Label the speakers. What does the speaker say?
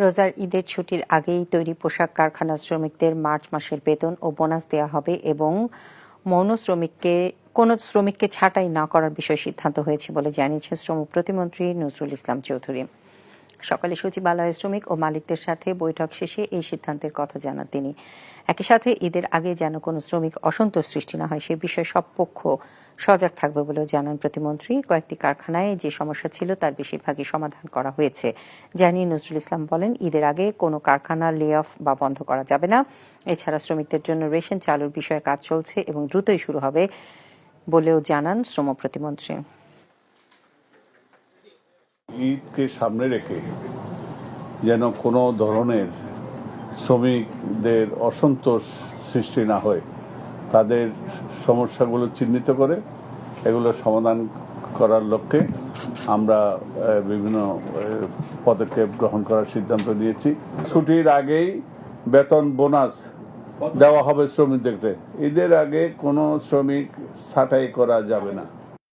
Speaker 1: রোজার ঈদের ছুটির আগেই তৈরি পোশাক কারখানার শ্রমিকদের মার্চ মাসের বেতন ও বোনাস দেওয়া হবে এবং কোনো শ্রমিককে ছাঁটাই না করার বিষয়ে সিদ্ধান্ত হয়েছে বলে জানিয়েছেন শ্রম প্রতিমন্ত্রী নজরুল ইসলাম চৌধুরী। সকালে সচিবালয়ে শ্রমিক ও মালিকদের সাথে বৈঠক শেষে এই সিদ্ধান্তের কথা জানান তিনি। একই সাথে ঈদের আগে যেন কোনো শ্রমিক অসন্তোষ সৃষ্টি না হয় সে বিষয়ে সব পক্ষ সজাগ থাকবে বলেও জানান প্রতিমন্ত্রী। কয়েকটি কারখানায় যে সমস্যা ছিল তার বেশিরভাগই সমাধান করা হয়েছে জানিয়ে নজরুল ইসলাম বলেন, ঈদের আগে কোনো কারখানা লে অফ বা বন্ধ করা যাবে না। এছাড়া শ্রমিকদের জন্য রেশন চালুর বিষয়ে কাজ চলছে এবং দ্রুতই শুরু হবে বলেও জানান শ্রম প্রতিমন্ত্রী।
Speaker 2: ঈদকে সামনে রেখে যেন কোনো ধরনের শ্রমিকদের অসন্তোষ সৃষ্টি না হয়, তাদের সমস্যাগুলো চিহ্নিত করে এগুলো সমাধান করার লক্ষ্যে আমরা বিভিন্ন পদক্ষেপ গ্রহণ করার সিদ্ধান্ত নিয়েছি। ছুটির আগেই বেতন বোনাস দেওয়া হবে শ্রমিকদেরকে। ঈদের আগে কোনো শ্রমিক ছাঁটাই করা যাবে না।